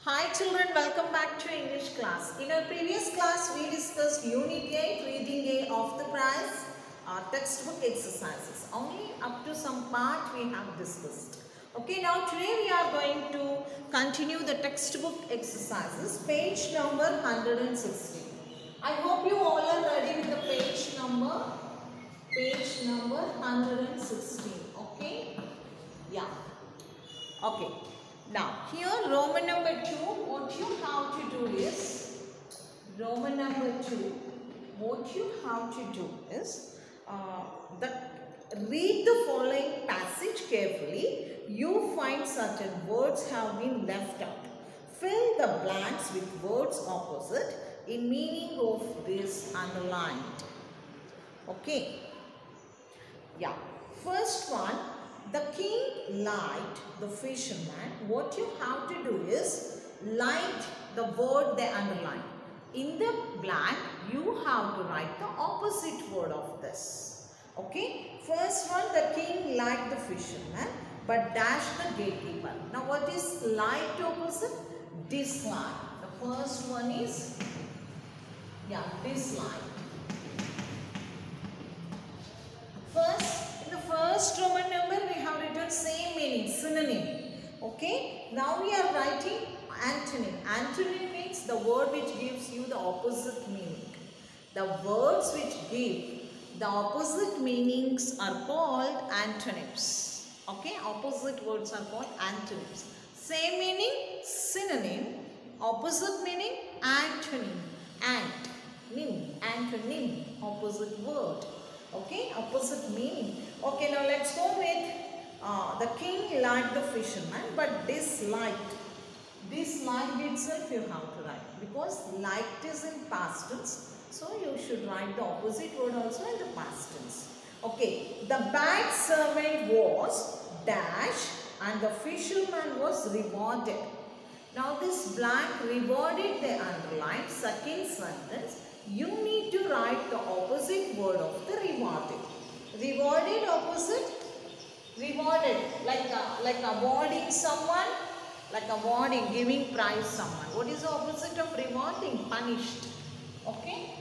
Hi children, welcome back to English class. In our previous class, we discussed Unit 8, Reading A of the prize, textbook exercises. Only up to some part we have discussed. Okay, now today we are going to continue the textbook exercises, page number 116. I hope you all are ready with the page number 116. Okay, yeah. Okay. Now, here Roman number 2, what you have to do is, Roman number 2, what you have to do is, read the following passage carefully. You find certain words have been left out. Fill the blanks with words opposite in meaning of this underlined. Okay. Yeah. First one. The king liked the fisherman. What you have to do is light the word they underline. In the blank, you have to write the opposite word of this. Okay. First one, the king liked the fisherman but dashed the gatekeeper. Now what is liked opposite? Dislike. The first one is, yeah, dislike. First Roman number we have written same meaning, synonym. Okay. Now we are writing antonym. Antonym means the word which gives you the opposite meaning. The words which give the opposite meanings are called antonyms. Okay. Opposite words are called antonyms. Same meaning, synonym. Opposite meaning, antonym. Antonym. Opposite word. Okay, opposite meaning. Okay, now let's go with the king liked the fisherman but disliked. Disliked itself you have to write because liked is in past tense. So you should write the opposite word also in the past tense. Okay, the bad servant was dash and the fisherman was rewarded. Now this blank rewarded they underline. Second sentence. You need to write the opposite word of the rewarded. Rewarded opposite? Rewarded. Like awarding someone. Like awarding, giving prize someone. What is the opposite of rewarding? Punished. Okay?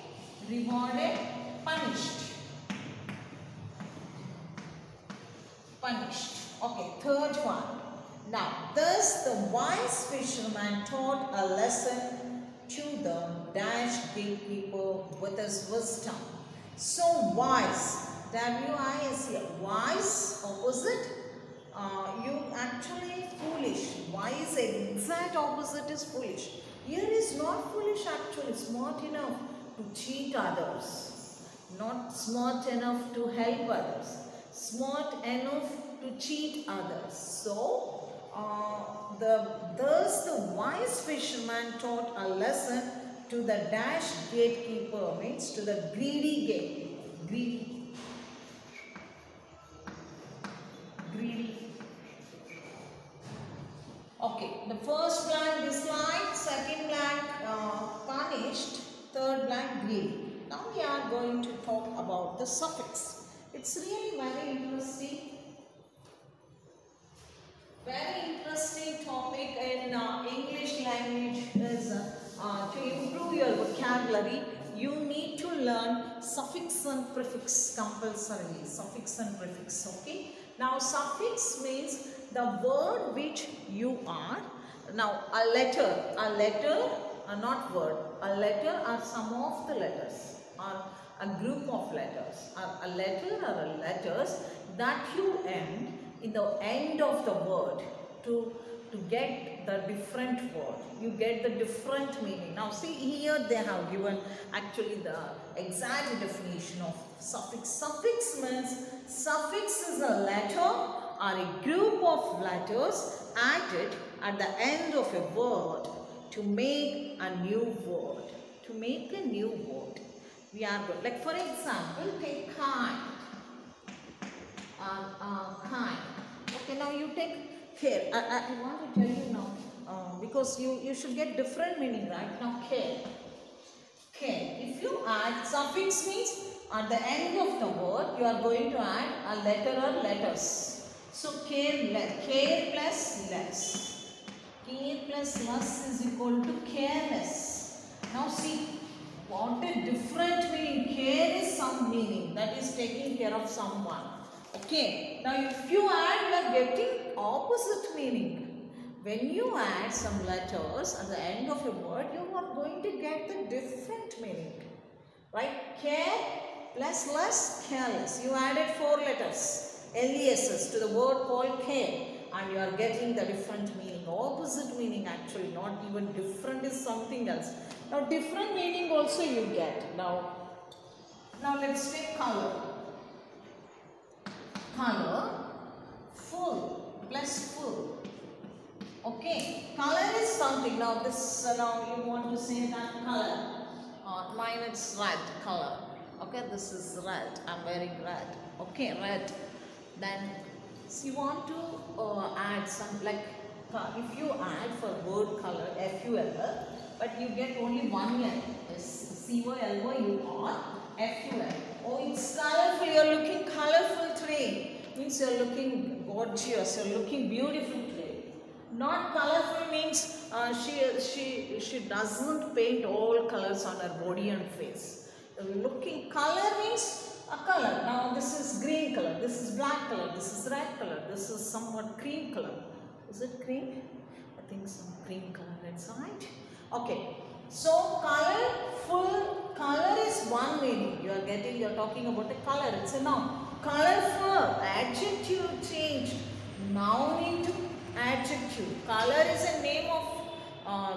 Rewarded, punished. Punished. Okay, third one. Now, thus the wise fisherman taught a lesson to the dash gatekeeper with his wisdom. So wise, W-I-S-E, wise opposite, you actually foolish. Wise exact opposite is foolish. Here is not foolish actually, smart enough to cheat others. Not smart enough to help others. Smart enough to cheat others. So, thus the wise fisherman taught a lesson to the dash gatekeeper, means to the greedy gatekeeper. Greedy. Okay, the first blank disliked, second blank punished, third blank greedy. Now we are going to talk about the suffix. It's really very interesting. Very interesting topic in English language is to improve your vocabulary. You need to learn suffix and prefix compulsorily. Suffix and prefix. Okay. Now suffix means the word which you are. Now a letter, not word. A letter are some of the letters, or a group of letters, or a letter or letters that you end in the end of the word to get the different word. You get the different meaning. Now see here they have given actually the exact definition of suffix. Suffix means, suffix is a letter or a group of letters added at the end of a word to make a new word. To make a new word. We are good. Like for example, take kind. Kind. Okay, now you take care. I want to tell you now because you should get different meaning, right? Now care. Care. If you add suffix means at the end of the word you are going to add a letter or letters. So care plus less. Care plus plus less is equal to careless. Now see, what a different meaning. Care is some meaning, that is taking care of someone. Okay, now if you add, you are getting opposite meaning. When you add some letters at the end of a word, you are going to get the different meaning. Right? Care plus less, careless. You added 4 letters, LESS, to the word called care, and you are getting the different meaning. Opposite meaning actually, not even different, is something else. Now different meaning also you get. Now let's take color. Color, full plus full. Okay, color is something. Now this, now you want to say that color. Mine it's red color. Okay, this is red. I'm wearing red. Okay, red. Then you want to add some, like if you add for word color FUL, but you get only one L. COLOUR FUL. Oh, it's colorful. You're looking colorful today. Means you're looking gorgeous. You're looking beautiful today. Not colorful means she doesn't paint all colors on her body and face. Looking color means a color. Now this is green color, this is black color, this is red color, this is somewhat cream color. Is it cream? I think some cream color inside. Okay. So colorful, color is one meaning. You are talking about a color. It's a noun. Colorful, adjective changed. Noun into adjective. Color is a name of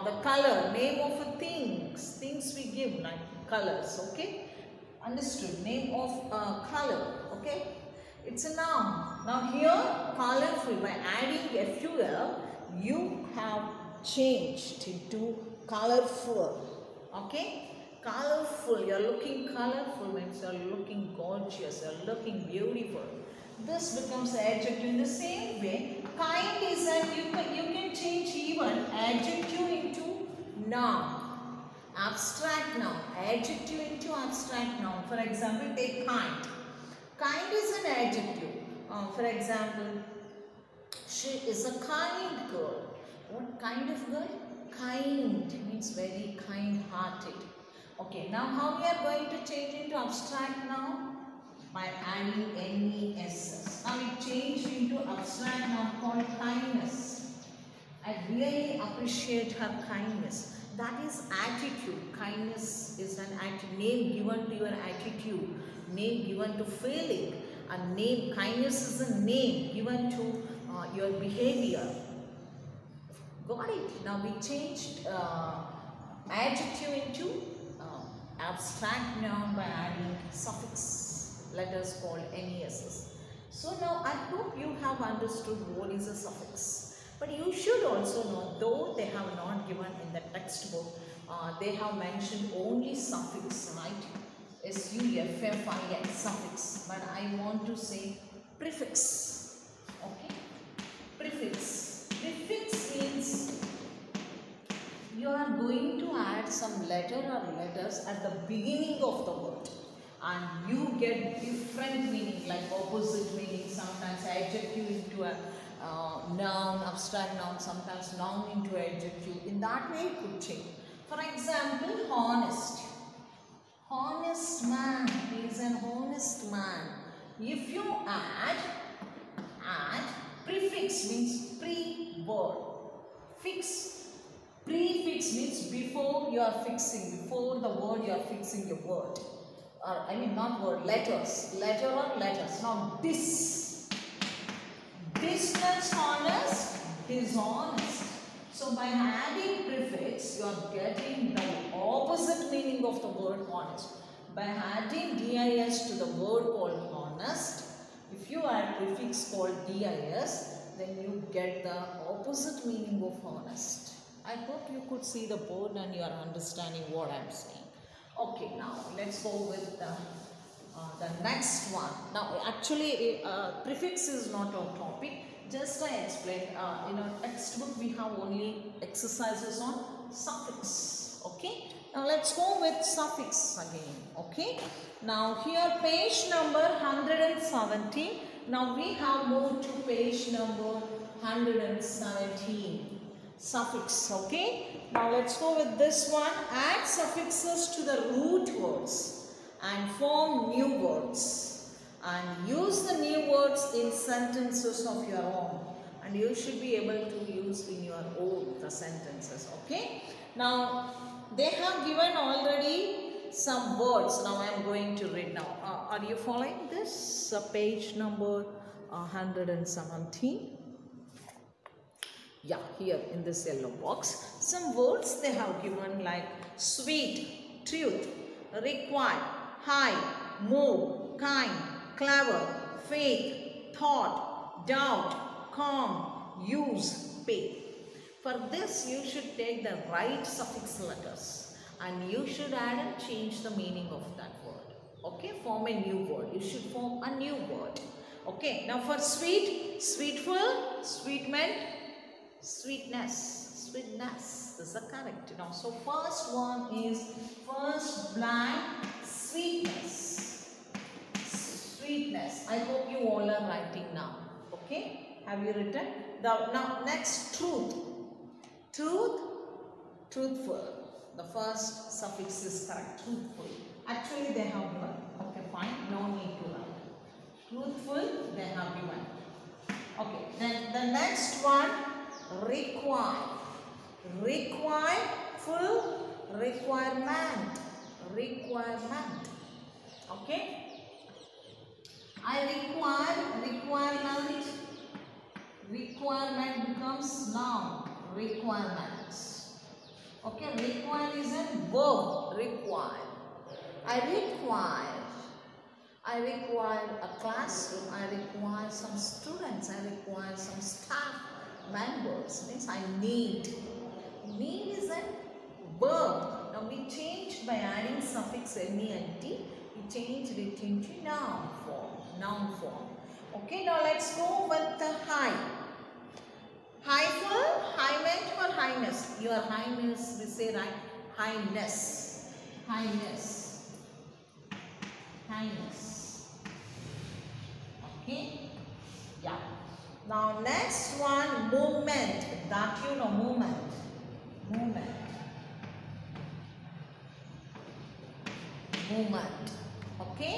the color, name of a things we give, like colors. Okay, understood? Name of color. Okay, it's a noun. Now here, colorful, by adding FUL, you have changed into colorful. Okay, colorful. You're looking colorful means you're looking gorgeous. You're looking beautiful. This becomes adjective. In the same way, kind is that you can change even adjective into noun. Abstract noun. Adjective into abstract noun. For example, take kind. Kind is an adjective. For example, she is a kind girl. What kind of girl? Kind means very kind-hearted. Okay, now how we are going to change into abstract noun? By adding NESS. Now we changed into abstract noun called kindness. I really appreciate her kindness. That is attitude. Kindness is an attitude. Name given to your attitude. Name given to feeling. A name. Kindness is a name given to your behavior. Got it? Now we changed adjective into abstract noun by adding suffix letters called NESS. So now I hope you have understood what is a suffix. But you should also know, though they have not given in the textbook, they have mentioned only suffix, right? SUFFIX, suffix. But I want to say prefix. Okay? Prefix. Prefix means you are going to add some letter or letters at the beginning of the word. And you get different meaning, like opposite meaning, sometimes adjective into a noun, abstract noun, sometimes noun into adjective. In that way it could change. For example, honest. Honest man, he is an honest man. If you add prefix means pre-word. Fix. Prefix means before you are fixing, before the word you are fixing your word. I mean not word, letters. Letter or letters. Now this means honest, dishonest. So by adding prefix, you are getting the opposite meaning of the word honest. By adding DIS to the word called honest, if you add prefix called DIS, then you get the opposite meaning of honest. I hope you could see the board and you are understanding what I am saying. Okay, now let's go with the next one. Now actually prefix is not our topic. Just I explained, in our textbook we have only exercises on suffix. Okay, now let's go with suffix again. Okay, now here page number 117. Now we have moved to page number 117. suffix. Okay, now let's go with this one. Add suffixes to the root words and form new words, and use the new words in sentences of your own, and you should be able to use in your own the sentences. Okay, now they have given already some words. Now I am going to read now. Are you following this? Page number 117. Yeah, here in this yellow box, some words they have given like sweet, truth, require, high, move, kind, clever, faith, thought, doubt, calm, use, pay. For this you should take the right suffix letters and you should add and change the meaning of that word. Okay, form a new word. You should form a new word. Okay, now for sweet, sweetful, sweet meant sweetness, sweetness. This is correct. Now, so first one is first blank, sweetness, sweetness. I hope you all are writing now. Okay, have you written? Now next truth, truth, truthful. The first suffix is correct, truthful. Actually they have given. Okay, fine, no need to write. Truthful they have given. Okay, then the next one, require, require, full, requirement, requirement. Okay, I require, requirement, requirement becomes noun, requirements. Okay, require is a verb, require. I require a classroom, I require some students, I require some staff members. Means I need. Need is a verb. Now we changed by adding suffix ment, we changed it into noun form. Noun form. Okay, now let's go with the high. Highful, high meant or highness? Your highness, we say right? Highness. Highness. Highness. Okay? Yeah. Now next one, movement. That you know, movement. Movement. Movement. Okay?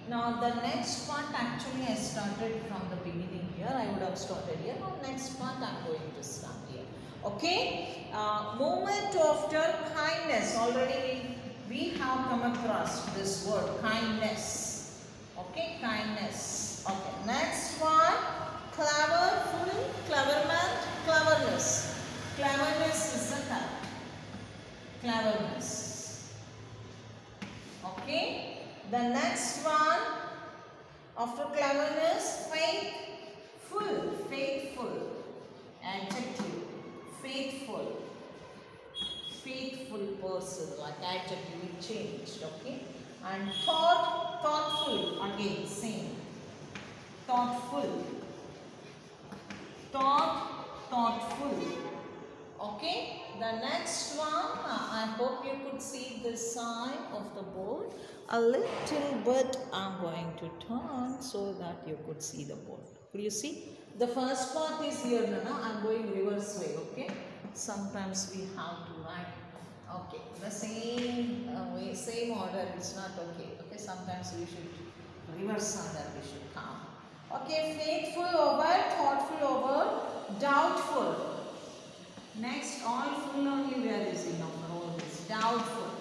Now the next part actually I started from the beginning here. I would have started here. Now next part I am going to start here. Okay? Movement after kindness. Already we have come across this word, kindness. Okay? Kindness. Okay. Next one, cleverful, cleverment, cleverness. Cleverness is the correct. Cleverness. Okay? The next one, after cleverness, faithful, faithful, adjective, faithful, faithful person, like adjective we changed, okay? And thoughtful, again same, thoughtful, thoughtful, okay? The next one, I hope you could see this side of the board. A little bit I'm going to turn so that you could see the board. Could you see? The first part is here, Nana. I'm going reverse way, okay? Sometimes we have to write, okay, the same way, same order is not okay. Okay, sometimes we should reverse order, we should come. Okay, faithful over, thoughtful over, doubtful. Next, all full only we are using now for all this. Doubtful.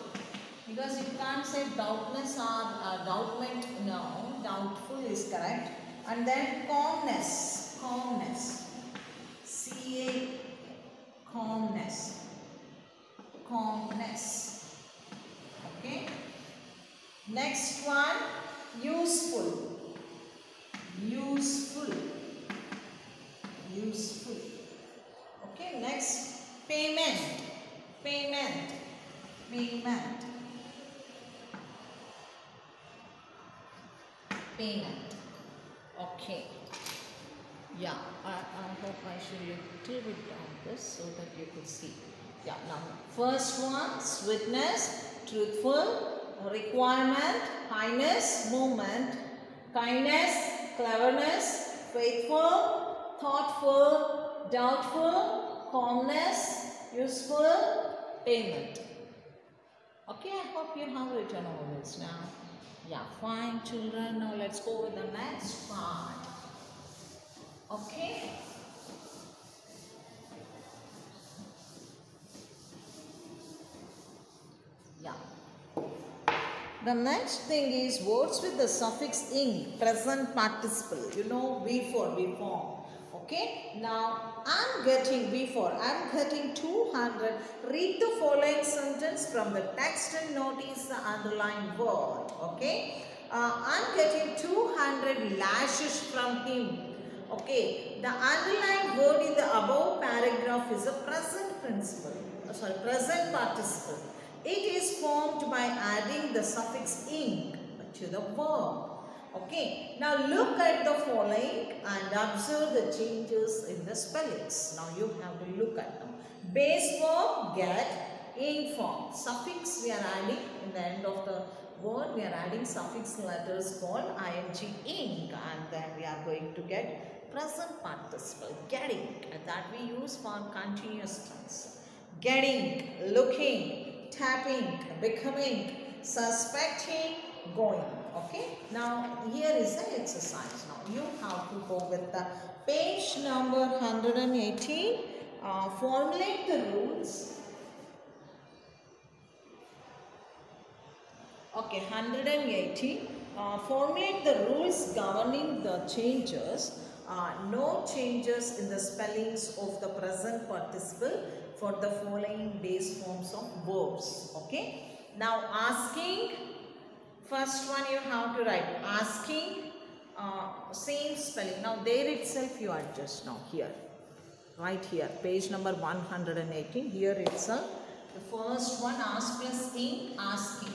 Because you can't say doubtness or doubtment. No, doubtful is correct. And then calmness. Calmness. C-A. Calmness. Calmness. Okay. Next one. Useful. Useful. Useful. Okay, next, payment, payment, payment, payment. Okay, yeah, I hope I should little bit down this so that you could see. Yeah, now, first one, sweetness, truthful, requirement, highness, movement, kindness, cleverness, faithful, thoughtful, doubtful, calmness, useful, payment. Okay, I hope you have written all this now. Yeah, fine children. Now let's go with the next part. Okay. Yeah. The next thing is words with the suffix ing, present participle. You know, V4, V form. Okay. Now, I'm getting V4. I'm getting 200. Read the following sentence from the text and notice the underlined word. Okay. I'm getting 200 lashes from him. Okay. The underlined word in the above paragraph is a present present participle. It is formed by adding the suffix ing to the verb. Okay, now look at the following and observe the changes in the spellings. Now you have to look at them. Base verb get, ing form. Suffix we are adding in the end of the word. We are adding suffix letters called ing, ing, and then we are going to get present participle getting, and that we use for continuous tense. Getting, looking, tapping, becoming, suspecting, going. Okay, now here is the exercise. Now you have to go with the page number 118. Formulate the rules. Okay, 180. Formulate the rules governing the changes. No changes in the spellings of the present participle for the following base forms of verbs. Okay. Now asking, first one you have to write asking, same spelling. Now there itself you adjust now here. Right here, page number 118. Here itself, the first one ask plus ing, asking.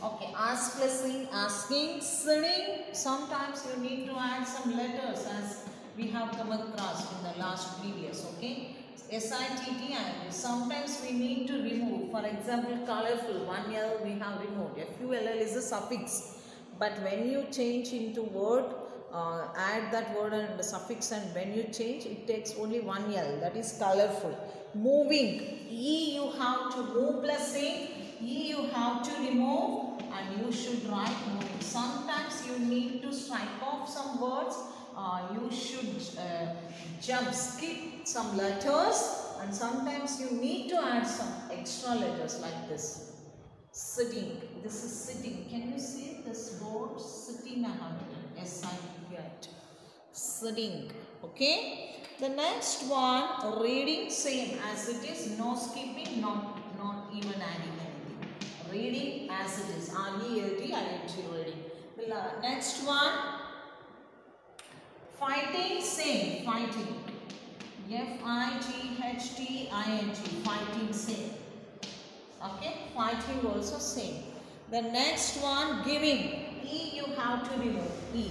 Okay, ask plus ing, asking, sitting. Sometimes you need to add some letters as we have come across in the last previous. Okay, SITT, and sometimes we need to remove. For example, colorful, 1 L we have removed. FULL is a suffix, but when you change into word, add that word and the suffix, and when you change it takes only 1 L, that is colorful. Moving, E you have to move plus ing, E you have to remove, and you should write moving. Sometimes you need to strike off some words, you should skip some letters, and sometimes you need to add some extra letters like this. Sitting, this is sitting. Can you see this word? Sitting, I have written S-I-T. Sitting. Okay. The next one, reading, same as it is. No skipping, not even adding anything. Reading as it is. R-E-A-D-I-N-G, reading. The next one, fighting, same. Fighting. F-I-G-H-T-I-N-G. Fighting, same. Okay, fighting also same. The next one, giving. E you have to remove. E.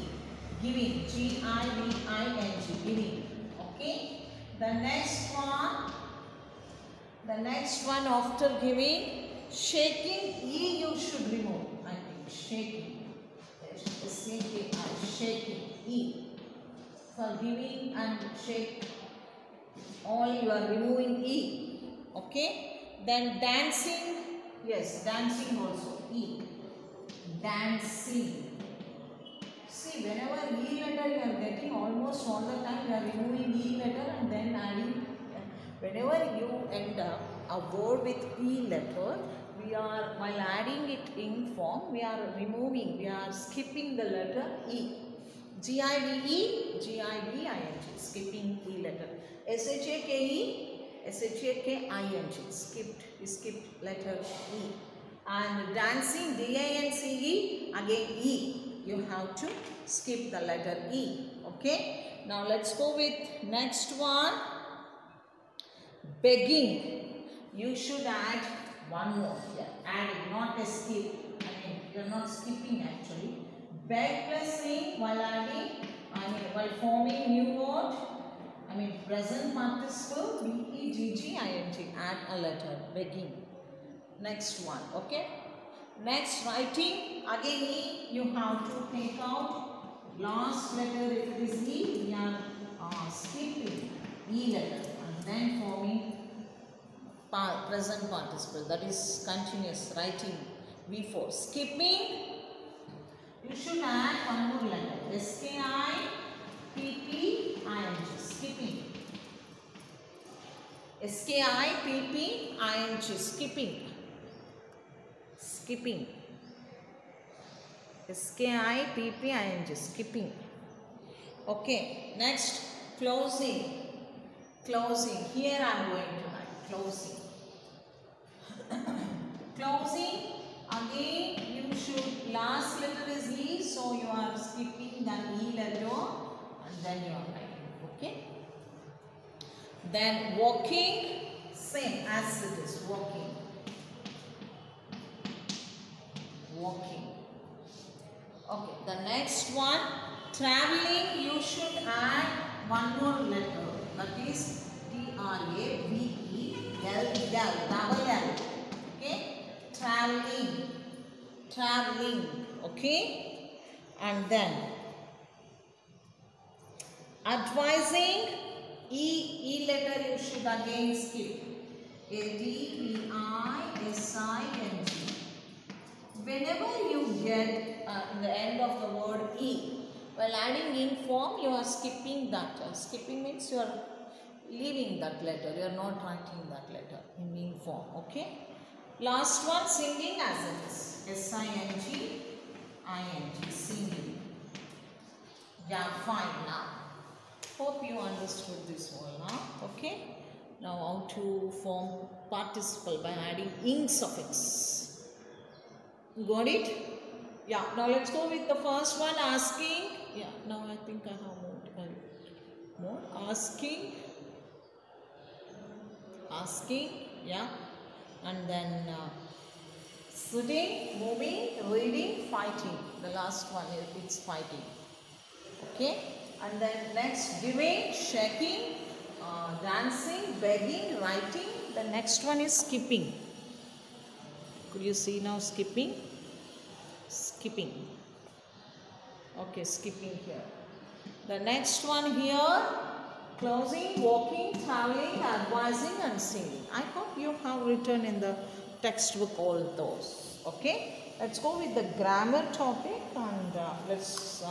Giving. G-I-V-I-N-G. Giving. Okay. The next one after giving, shaking. E you should remove. I think shaking. Shaking. E. For giving and shake, all you are removing E. Okay. Then dancing, yes, dancing also, E. Dancing. See, whenever E letter you are getting, almost all the time you are removing E letter and then adding. Whenever you end up a word with E letter, we are, while adding it in form, we are removing, we are skipping the letter E. G-I-V-E, G-I-V-I-N-G, skipping E letter. S-H-A-K-E, S-H-A-K-I-N-G, we skipped letter E. And dancing, D-A-N-C-E, again E, you have to skip the letter E. Okay, now let's go with next one, begging. You should add one more here, adding, not a skip. I mean, you are not skipping actually. Beg plus ing while adding, while forming new word. Present participle, B-E-G-G-I-N-G, add a letter, begging. Next one, okay. Next, writing, again E, you have to take out last letter. If it is E, we are skipping, E letter, and then forming present participle, that is continuous, writing V4. Skipping, you should add one more letter, S-K-I-P-P-I-N-G, skipping. S-K-I-P-P-I-N-G, skipping. Skipping. S-K-I-P-P-I-N-G, skipping. Okay, next, closing. Closing. Here I am going to write closing. Closing. Again, you should, last letter is E, so you are skipping the E letter and then you are writing. Okay. Then walking, same as it is, walking. Walking. Okay, the next one, traveling, you should add one more letter, that is T-R-A-V-E-L-L, double L. Okay, traveling, traveling. Okay, and then advising, E letter you should again skip, A-D-V-I-S-I-N-G. Whenever you get in the end of the word E, while adding in form, you are skipping that. Skipping means you are leaving that letter. You are not writing that letter in in form. Okay. Last one, singing as it is. S-I-N-G-I-N-G, singing. Yeah, fine now. Hope you understood this one. Okay. Now how to form participle by adding ing suffix. Got it? Yeah. Now let's go with the first one, asking. Yeah. Now I think I have more. Asking. Asking. Yeah. And then sitting, moving, reading, fighting. The last one it's fighting. Okay. And then next, giving, shaking, dancing, begging, writing. The next one is skipping. Could you see now skipping? Skipping. Okay, skipping here. The next one here, closing, walking, traveling, advising and singing. I hope you have written in the textbook all those. Okay, let's go with the grammar topic and let's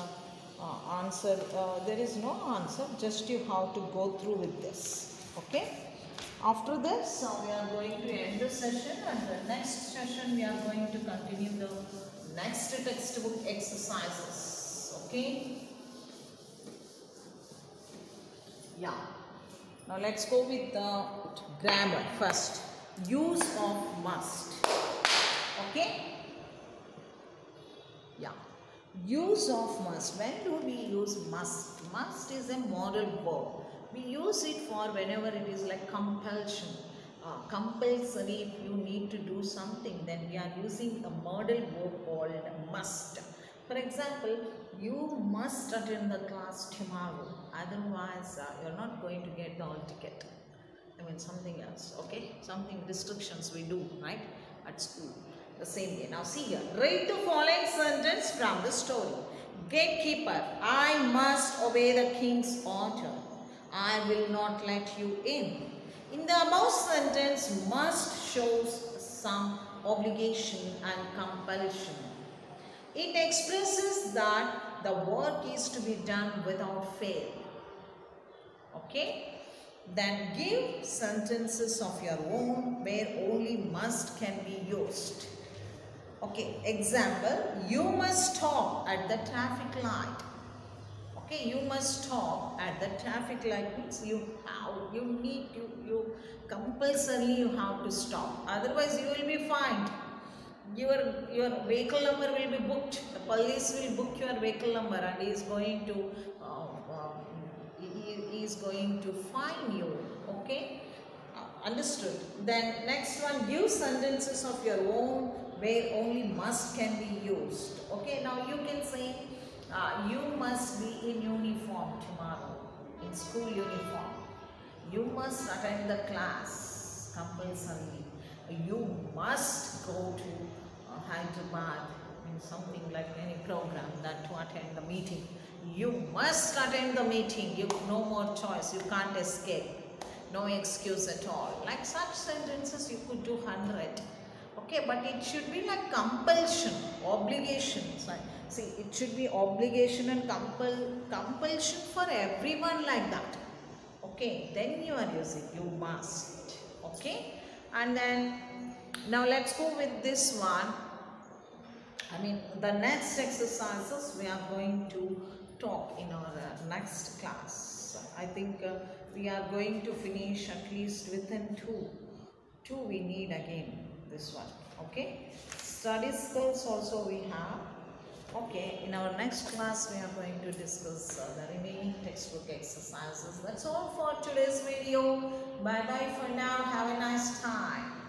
answer. There is no answer, just you have to go through with this. Okay. After this, we are going to end the session, and the next session we are going to continue the next textbook exercises. Okay? Yeah. Now let's go with the grammar first. Use of must. Okay? Yeah. Use of must. When do we use must? Must is a modal verb. We use it for whenever it is like compulsion, compulsory. If you need to do something, then we are using a modal verb called must. For example, you must attend the class tomorrow, otherwise you are not going to get the hall ticket. I mean something else, okay? Something restrictions we do, right, at school. The same way. Now see here, read the following sentence from the story. Gatekeeper, I must obey the king's order. I will not let you in. In the above sentence, must shows some obligation and compulsion. It expresses that the work is to be done without fail. Okay? Then give sentences of your own where only must can be used. Okay, example, you must stop at the traffic light. Okay, you must stop at the traffic light means you compulsorily you have to stop. Otherwise, you will be fined. Your vehicle number will be booked. The police will book your vehicle number, and he is going to fine you. Okay, understood. Then next one, give sentences of your own where only must can be used. Okay, now you can say. You must be in uniform tomorrow, in school uniform. You must attend the class compulsorily. You must go to Hyderabad in something like any program that to attend the meeting. You must attend the meeting. You no more choice. You can't escape. No excuse at all. Like such sentences you could do 100. Okay, but it should be like compulsion, obligation. So, see, it should be obligation and compulsion for everyone like that. Okay, then you are using you must. Okay, and then now let's go with this one. I mean, the next exercises we are going to talk in our next class. I think we are going to finish at least within two we need again this one. Okay, study skills also we have. Okay, in our next class we are going to discuss the remaining textbook exercises. That's all for today's video. Bye bye for now. Have a nice time.